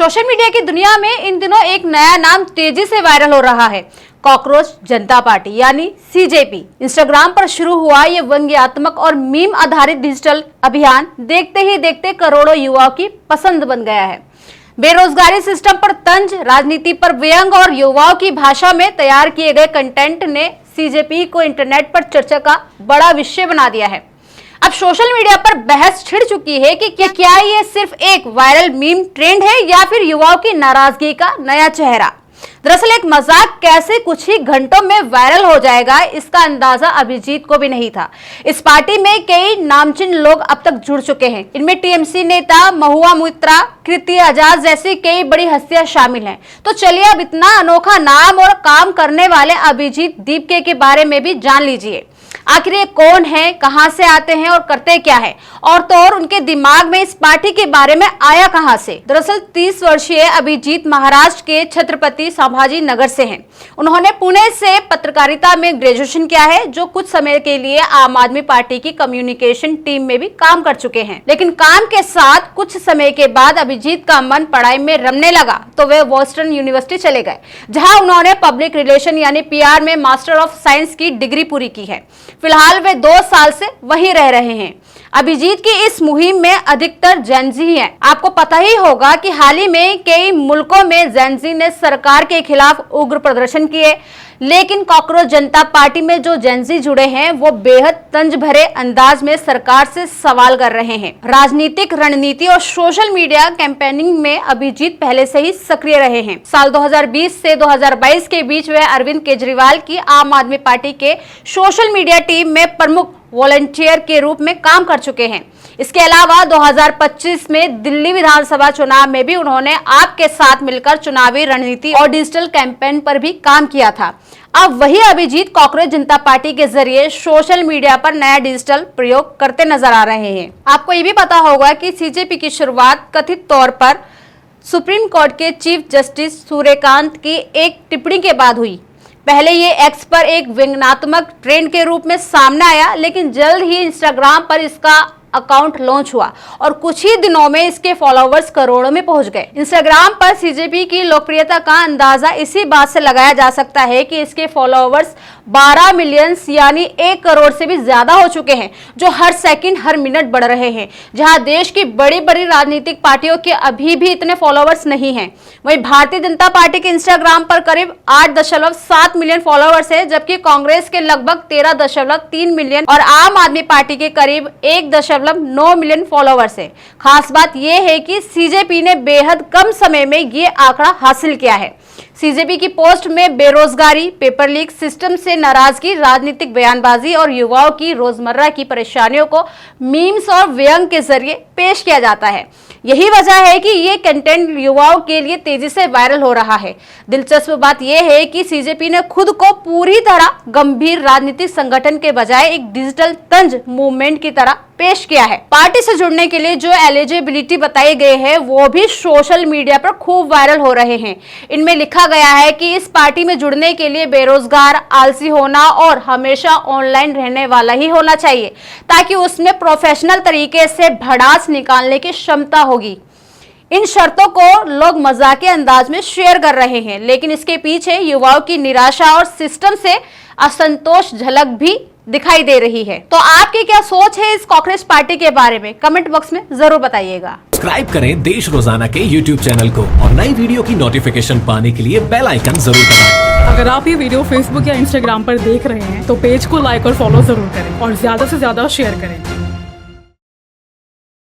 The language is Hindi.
सोशल मीडिया की दुनिया में इन दिनों एक नया नाम तेजी से वायरल हो रहा है। कॉकरोच जनता पार्टी यानी सीजेपी। इंस्टाग्राम पर शुरू हुआ ये व्यंग्यात्मक और मीम आधारित डिजिटल अभियान देखते ही देखते करोड़ों युवाओं की पसंद बन गया है। बेरोजगारी सिस्टम पर तंज, राजनीति पर व्यंग और युवाओं की भाषा में तैयार किए गए कंटेंट ने सीजेपी को इंटरनेट पर चर्चा का बड़ा विषय बना दिया है। अब सोशल मीडिया पर बहस छिड़ चुकी है कि क्या ये सिर्फ एक वायरल मीम ट्रेंड है या फिर युवाओं की नाराजगी का नया चेहरा। दरअसल एक मजाक कैसे कुछ ही घंटों में वायरल हो जाएगा, इसका अंदाजा अभिजीत को भी नहीं था। इस पार्टी में कई नामचीन लोग अब तक जुड़ चुके हैं। इनमें टीएमसी नेता महुआ मोइत्रा, कृति आजाद जैसी कई बड़ी हस्तियां शामिल हैं। तो चलिए अब इतना अनोखा नाम और काम करने वाले अभिजीत दीपके के बारे में भी जान लीजिए। आखिर ये कौन है, कहां से आते हैं और करते क्या है, और तो और उनके दिमाग में इस पार्टी के बारे में आया कहां से। दरअसल 30 वर्षीय अभिजीत महाराष्ट्र के छत्रपति संभाजी नगर से हैं। उन्होंने पुणे से पत्रकारिता में ग्रेजुएशन किया है, जो कुछ समय के लिए आम आदमी पार्टी की कम्युनिकेशन टीम में भी काम कर चुके हैं। लेकिन काम के साथ कुछ समय के बाद अभिजीत का मन पढ़ाई में रमने लगा तो वे बोस्टन यूनिवर्सिटी चले गए, जहां उन्होंने पब्लिक रिलेशन यानी पीआर में मास्टर ऑफ साइंस की डिग्री पूरी की है। फिलहाल वे 2 साल से वहीं रह रहे हैं। अभिजीत की इस मुहिम में अधिकतर जेनजी हैं। आपको पता ही होगा कि हाल ही में कई मुल्कों में जेनजी ने सरकार के खिलाफ उग्र प्रदर्शन किए, लेकिन कॉकरोच जनता पार्टी में जो जेनजी जुड़े हैं वो बेहद तंज भरे अंदाज में सरकार से सवाल कर रहे हैं। राजनीतिक रणनीति और सोशल मीडिया कैंपेनिंग में अभिजीत पहले से ही सक्रिय रहे हैं। साल 2020 से 2022 के बीच वे अरविंद केजरीवाल की आम आदमी पार्टी के सोशल मीडिया टीम में प्रमुख वॉलंटियर के रूप में काम कर चुके हैं। इसके अलावा 2025 में दिल्ली विधानसभा चुनाव में भी उन्होंने आप के साथ मिलकर चुनावी रणनीति और डिजिटल कैंपेन पर भी काम किया था। अब वही अभिजीत कॉकरोच जनता पार्टी के जरिए सोशल मीडिया पर नया डिजिटल प्रयोग करते नजर आ रहे हैं। आपको ये भी पता होगा कि सीजेपी की शुरुआत कथित तौर पर सुप्रीम कोर्ट के चीफ जस्टिस सूर्यकांत की एक टिप्पणी के बाद हुई। पहले ये एक्स पर एक व्यंग्यात्मक ट्रेंड के रूप में सामने आया, लेकिन जल्द ही इंस्टाग्राम पर इसका अकाउंट लॉन्च हुआ और कुछ ही दिनों में इसके फॉलोवर्स करोड़ों में पहुंच गए। इंस्टाग्राम पर सीजेपी की लोकप्रियता का अंदाजा इसी बात से लगाया जा सकता है कि इसके फॉलोवर्स 12 मिलियन यानी 1 करोड़ से भी ज्यादा हो चुके हैं, जो हर सेकंड हर मिनट बढ़ रहे हैं। जहां देश की बड़ी बड़ी राजनीतिक पार्टियों के अभी भी इतने फॉलोवर्स नहीं हैं, वहीं भारतीय जनता पार्टी के इंस्टाग्राम पर करीब 8.7 मिलियन फॉलोवर्स है, जबकि कांग्रेस के लगभग 13.3 मिलियन और आम आदमी पार्टी के करीब 1.9 मिलियन फॉलोवर्स है। खास बात यह है कि सीजेपी ने बेहद कम समय में ये आंकड़ा हासिल किया है। सीजेपी की पोस्ट में बेरोजगारी, पेपर लीक सिस्टम से नाराजगी, राजनीतिक बयानबाजी और युवाओं की रोजमर्रा की परेशानियों को मीम्स और व्यंग के जरिए पेश किया जाता है। यही वजह है कि ये कंटेंट युवाओं के लिए तेजी से वायरल हो रहा है। दिलचस्प बात यह है कि सीजेपी ने खुद को पूरी तरह गंभीर राजनीतिक संगठन के बजाय एक डिजिटल तंज मूवमेंट की तरह पेश किया है। पार्टी से जुड़ने के लिए जो एलिजिबिलिटी बताए गए हैं वो भी सोशल मीडिया पर खूब वायरल हो रहे हैं। इनमें लिखा गया है कि इस पार्टी में जुड़ने के लिए बेरोजगार, आलसी होना और हमेशा ऑनलाइन रहने वाला ही होना चाहिए, ताकि उसमें प्रोफेशनल तरीके से भड़ास निकालने की क्षमता होगी। इन शर्तों को लोग मजाक अंदाज में शेयर कर रहे हैं, लेकिन इसके पीछे युवाओं की निराशा और सिस्टम से असंतोष झलक भी दिखाई दे रही है। तो आपकी क्या सोच है इस कॉकरोच पार्टी के बारे में? कमेंट बॉक्स में जरूर बताइएगा। सब्सक्राइब करें देश रोजाना के YouTube चैनल को और नई वीडियो की नोटिफिकेशन पाने के लिए बेल आइकन जरूर दबाएं। अगर आप ये वीडियो Facebook या Instagram पर देख रहे हैं तो पेज को लाइक और फॉलो जरूर करें और ज्यादा से ज्यादा शेयर करें।